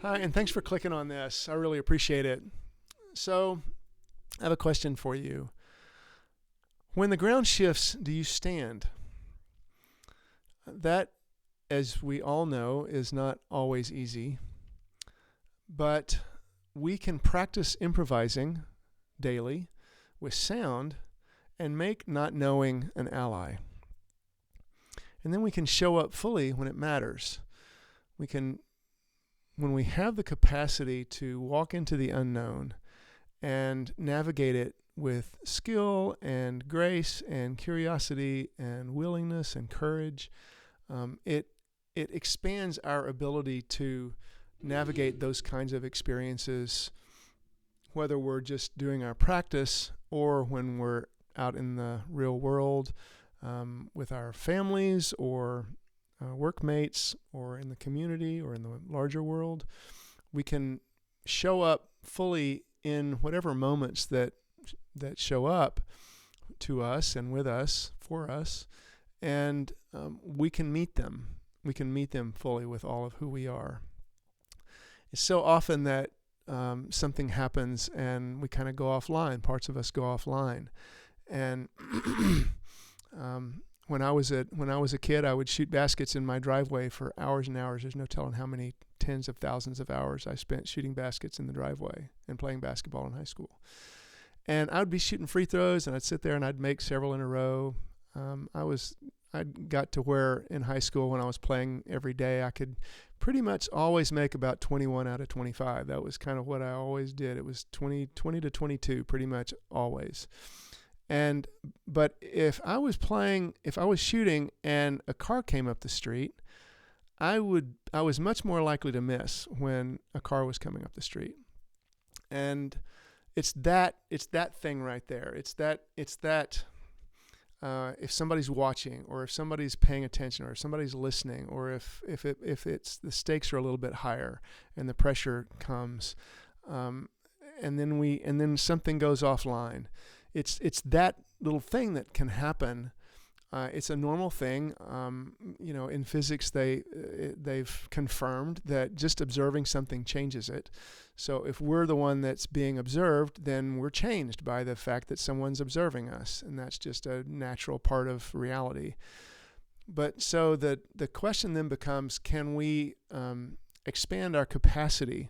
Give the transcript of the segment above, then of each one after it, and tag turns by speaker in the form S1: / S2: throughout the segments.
S1: Hi, and thanks for clicking on this. I really appreciate it. So, I have a question for you. When the ground shifts, do you stand? That, as we all know, is not always easy, but we can practice improvising daily with sound and make not knowing an ally. And then we can show up fully when it matters. When we have the capacity to walk into the unknown and navigate it with skill and grace and curiosity and willingness and courage, it expands our ability to navigate those kinds of experiences, whether we're just doing our practice or when we're out in the real world with our families or workmates or in the community or in the larger world. We can show up fully in whatever moments that show up to us and with us, for us, and we can meet them. We can meet them fully with all of who we are. It's so often that something happens and we kind of go offline. Parts of us go offline. And when I was a kid, I would shoot baskets in my driveway for hours and hours. There's no telling how many tens of thousands of hours I spent shooting baskets in the driveway and playing basketball in high school. And I would be shooting free throws, and I'd sit there and I'd make several in a row. I got to where in high school when I was playing every day, I could pretty much always make about 21 out of 25. That was kind of what I always did. It was 20 to 22 pretty much always. But if I was shooting and a car came up the street, I was much more likely to miss when a car was coming up the street. And it's that thing right there. It's that if somebody's watching, or if somebody's paying attention, or if somebody's listening, or if it's the stakes are a little bit higher and the pressure comes, and then something goes offline. It's that little thing that can happen. It's a normal thing. In physics, they've confirmed that just observing something changes it. So if we're the one that's being observed, then we're changed by the fact that someone's observing us, and that's just a natural part of reality. But so the question then becomes, can we expand our capacity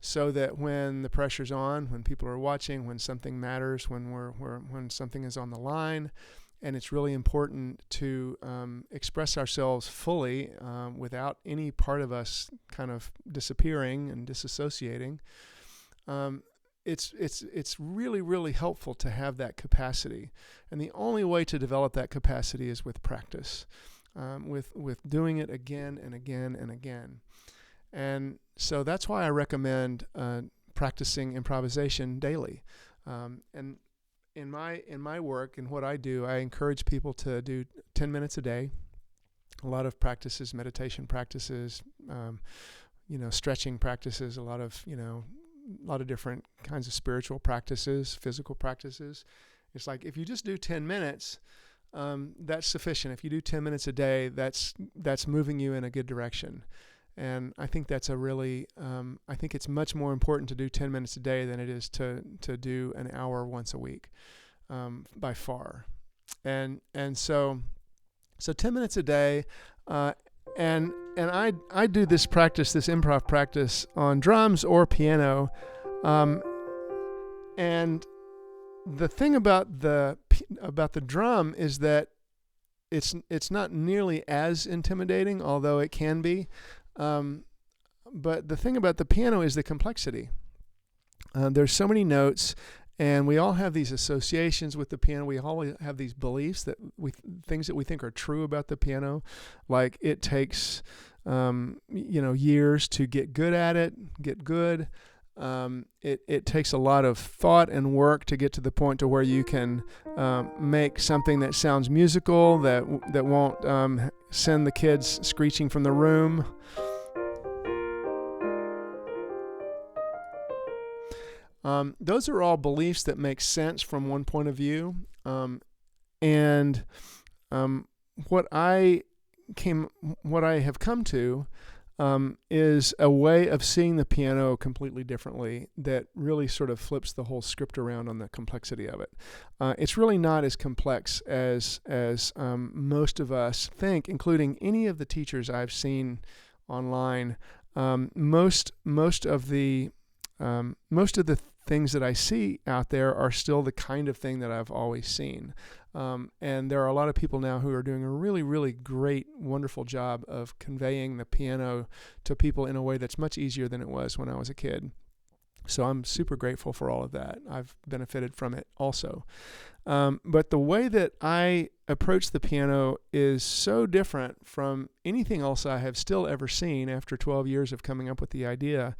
S1: so that when the pressure's on, when people are watching, when something matters, when something is on the line, and it's really important to express ourselves fully without any part of us kind of disappearing and disassociating, it's really, really helpful to have that capacity. And the only way to develop that capacity is with practice, with doing it again and again and again. And so that's why I recommend practicing improvisation daily. And in my work and what I do, I encourage people to do 10 minutes a day. A lot of practices, meditation practices, stretching practices, a lot of different kinds of spiritual practices, physical practices. It's like if you just do 10 minutes, that's sufficient. If you do 10 minutes a day, that's moving you in a good direction. And I think that's I think it's much more important to do 10 minutes a day than it is to do an hour once a week, by far. And so 10 minutes a day, and I do this improv practice on drums or piano, and the thing about the drum is that it's not nearly as intimidating, although it can be. But the thing about the piano is the complexity. There's so many notes, and we all have these associations with the piano. We all have these beliefs things that we think are true about the piano, like it takes, years to get good at it, get good. It takes a lot of thought and work to get to the point to where you can make something that sounds musical, that won't send the kids screeching from the room. Those are all beliefs that make sense from one point of view, what I have come to is a way of seeing the piano completely differently that really sort of flips the whole script around on the complexity of it. It's really not as complex as most of us think, including any of the teachers I've seen online. Most of the things that I see out there are still the kind of thing that I've always seen. And there are a lot of people now who are doing a really, really great, wonderful job of conveying the piano to people in a way that's much easier than it was when I was a kid. So I'm super grateful for all of that. I've benefited from it also. But the way that I approach the piano is so different from anything else I have still ever seen after 12 years of coming up with the idea.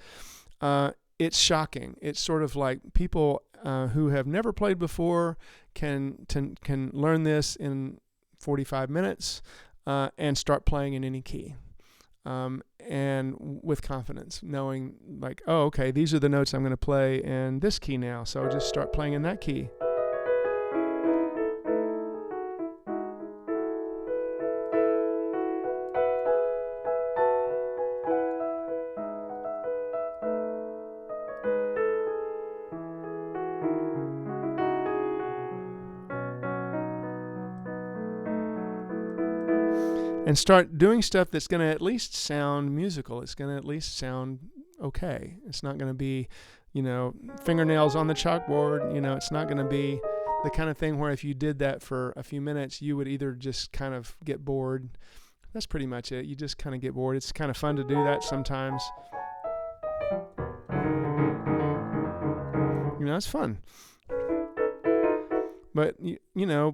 S1: It's shocking. It's sort of like people who have never played before can learn this in 45 minutes and start playing in any key. And with confidence, knowing like, oh, okay, these are the notes I'm going to play in this key now, so I'll just start playing in that key. And start doing stuff that's going to at least sound musical. It's going to at least sound okay. It's not going to be, fingernails on the chalkboard. It's not going to be the kind of thing where if you did that for a few minutes, you would either just kind of get bored. That's pretty much it. You just kind of get bored. It's kind of fun to do that sometimes. It's fun. But,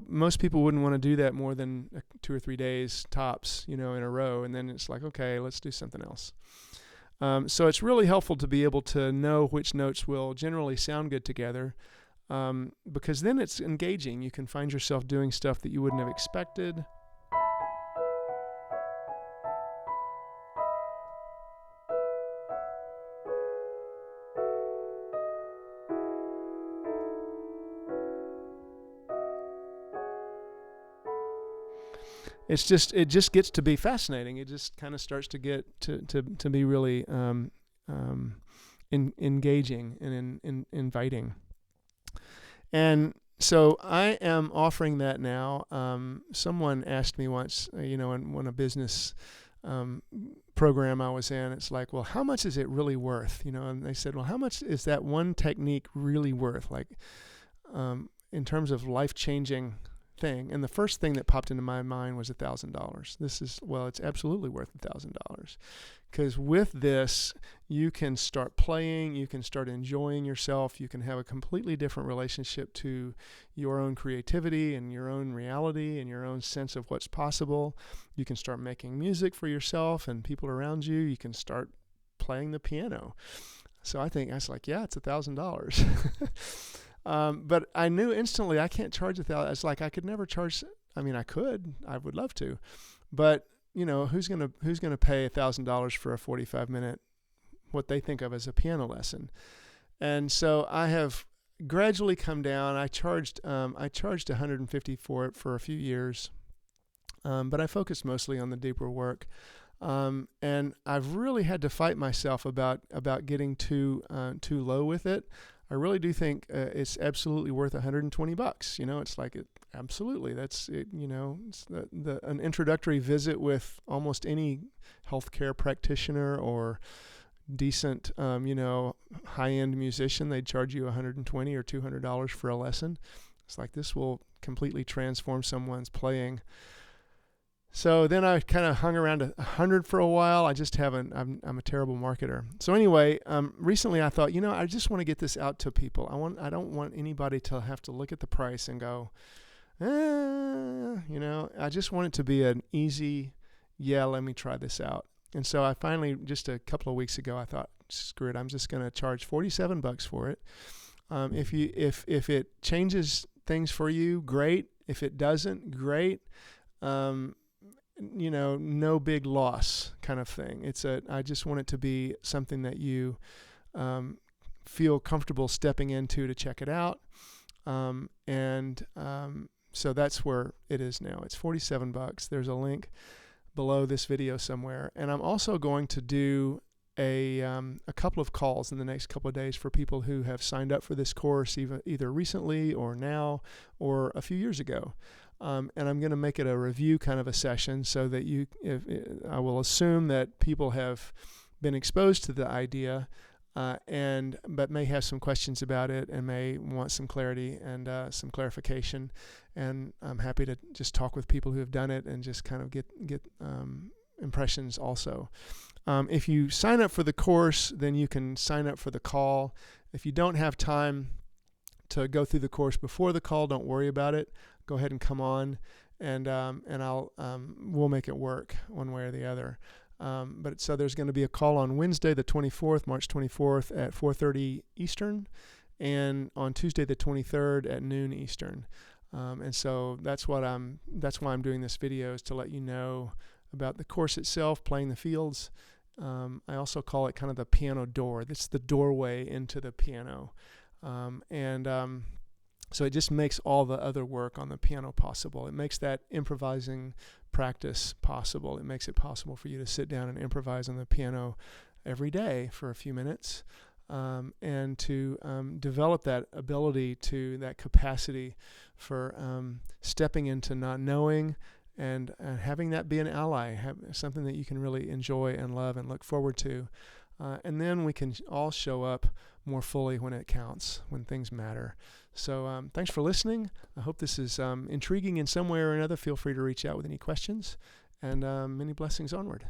S1: most people wouldn't want to do that more than 2 or 3 days tops, in a row. And then it's like, okay, let's do something else. So it's really helpful to be able to know which notes will generally sound good together, because then it's engaging. You can find yourself doing stuff that you wouldn't have expected. It just gets to be fascinating. It just kind of starts to get to be really engaging and inviting. And so I am offering that now. Someone asked me once, in a business program I was in, it's like, well, how much is it really worth? And they said, well, how much is that one technique really worth? Like, in terms of life-changing thing. And the first thing that popped into my mind was $1,000. It's absolutely worth $1,000, because with this you can start playing, you can start enjoying yourself, you can have a completely different relationship to your own creativity and your own reality and your own sense of what's possible. You can start making music for yourself and people around you. You can start playing the piano. So I was like, yeah, it's $1,000. But I knew instantly I can't charge $1,000. It's like I could never charge. I mean, I would love to, but who's gonna pay $1,000 for a 45-minute what they think of as a piano lesson? And so I have gradually come down. I charged $150 for it for a few years, but I focused mostly on the deeper work. And I've really had to fight myself about getting too low with it. I really do think it's absolutely worth $120. It's like absolutely. That's it. It's an introductory visit with almost any healthcare practitioner or decent, high-end musician. They'd charge you $120 or $200 for a lesson. It's like this will completely transform someone's playing. So then I kind of hung around $100 for a while. I'm a terrible marketer. So anyway, recently I thought, I just want to get this out to people. I don't want anybody to have to look at the price and go, I just want it to be an easy, let me try this out. And so I finally, just a couple of weeks ago, I thought, screw it, I'm just going to charge $47 for it. If it changes things for you, great. If it doesn't, great. No big loss kind of thing. I just want it to be something that you feel comfortable stepping into to check it out. So that's where it is now. It's $47. There's a link below this video somewhere. And I'm also going to do a couple of calls in the next couple of days for people who have signed up for this course either recently or now or a few years ago. And I'm going to make it a review kind of a session so that I will assume that people have been exposed to the idea but may have some questions about it and may want some clarity and some clarification. And I'm happy to just talk with people who have done it and just kind of get impressions also. If you sign up for the course, then you can sign up for the call. If you don't have time to go through the course before the call, don't worry about it. Go ahead and come on, and we'll make it work one way or the other. So there's going to be a call on Wednesday, the 24th, March 24th at 4:30 Eastern, and on Tuesday, the 23rd at noon Eastern. And so that's why I'm doing this video, is to let you know about the course itself, playing the fields. I also call it kind of the piano door. That's the doorway into the piano. So it just makes all the other work on the piano possible. It makes that improvising practice possible. It makes it possible for you to sit down and improvise on the piano every day for a few minutes, and to develop that ability, that capacity for stepping into not knowing and having that be an ally, something that you can really enjoy and love and look forward to. And then we can all show up more fully when it counts, when things matter. So thanks for listening. I hope this is intriguing in some way or another. Feel free to reach out with any questions, and many blessings onward.